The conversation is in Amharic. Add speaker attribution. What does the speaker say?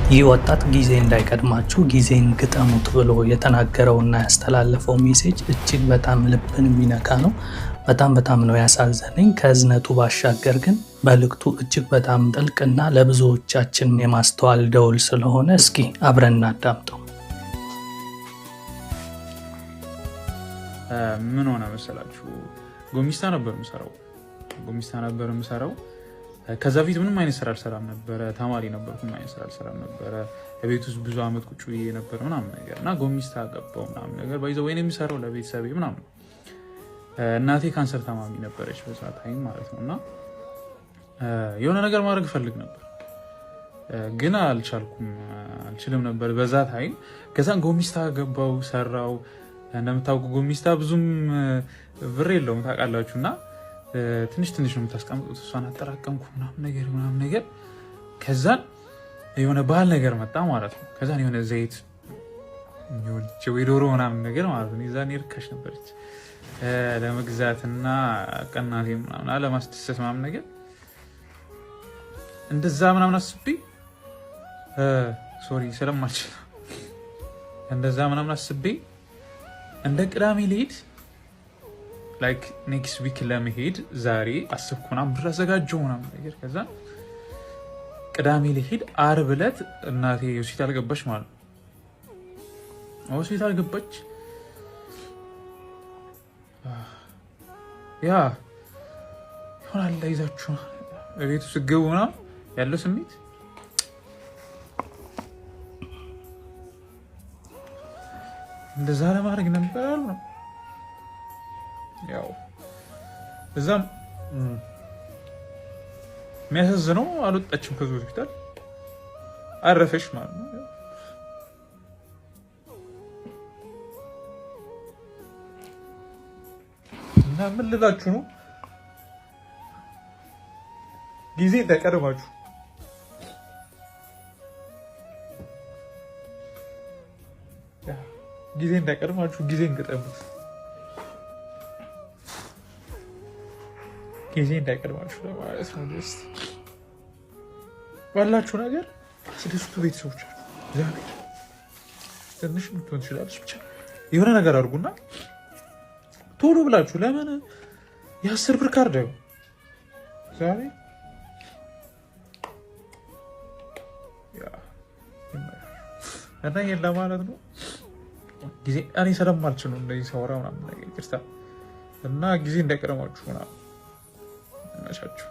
Speaker 1: ይህ ወጣት ጊዜ እንዳይቀድማችሁ ጊዜን ግጠሙት ብሎ የተናገረውና ያስተላለፈው ሜሴጅ እጅግ በጣም ልብን የሚነካ ነው። በጣም ነው ያሳዘነኝ። ከእዝነቱ ባሻገር ግን መልእክቱ እጅግ በጣም ጥልቅና ለብዙዎቻችን የማስተዋል ደውል ስለሆነ እስኪ አብረን እናዳምጠው።
Speaker 2: ምን ሆነ መሰላችሁ? ጎሚስታ ነበር የምሰራው። ከዛ ፊት ምንም አይነት ስራ አልሰራም ነበረ። ተማሪ ነበርኩ፣ ምንም አይነት ስራ አልሰራም ነበረ። ቤት ውስጥ ብዙ አመት ቁጭ ብዬ ነበር ምናምን ነገር እና ጎሚስታ ገባው ምናምን ነገር ባይዘው ወይኔ የሚሰራው ለቤተሰቤ ምናምን። እናቴ ካንሰር ታማሚ ነበረች በዛ ታይም ማለት ነው። እና የሆነ ነገር ማድረግ ፈልግ ነበር ግን አልችልም ነበር በዛ ታይም። ከዛን ጎሚስታ ገባው ሰራው። እንደምታውቁ ጎሚስታ ብዙም ብር የለውም ታውቃላችሁ። እና ትንሽ ነው የምታስቀምጡት። እሷን አጠራቀምኩ ምናምን ነገር። ከዛን የሆነ ባህል ነገር መጣ ማለት ነው። ከዛን የሆነ ዘይት ወይ ዶሮ ምናምን ነገር ማለት ነው። ዛኔ ርካሽ ነበረች ለመግዛትና ቀናቴ ምናምን ለማስደሰት ምናምን ነገር እንደዛ ምናምን አስቤ ስለማልችል እንደዛ ምናምን አስቤ እንደ ቅዳሜ ልሄድ ላይክ ኔክስት ዊክ ለመሄድ ዛሬ አስብኩ ምናምን ብር አዘጋጀሁ ምናምን ነገር። ከዛ ቅዳሜ ልሄድ ዓርብ ዕለት እናቴ ሆስፒታል ገባች ማለት ነው። ሆስፒታል ገባች። ያ ይሆናል ይዛችሁ ቤቱ ስገቡ ምናምን ያለው ስሜት እንደዛ ለማድረግ ነበር ያሉ ነው። ያው እዛም የሚያሳዝነው አልወጣችም ከዚህ ሆስፒታል አረፈሽ ማለት ነው። እና ምን ልላችሁ ነው፣ ጊዜ እንዳይቀድማችሁ። ጊዜን ግጠሙት። ጊዜ እንዳይቀድማችሁ ለማለት ነው። ባላችሁ ነገር አስደስቱ ቤተሰቦቻችሁ። እግዚአብሔር ትንሽ ልትሆን ትችላለች፣ ብቻ የሆነ ነገር አድርጉና ቶሎ ብላችሁ ለምን የ10 ብር ካርድ ነው ዛሬ እና ይሄን ለማለት ነው። ጊዜ እኔ ስለማልችል ነው እንደዚህ ሳወራ ምናምን ነገር ይቅርታ። እና ጊዜ እንዳይቀድማችሁ ምናምን መቻችሁ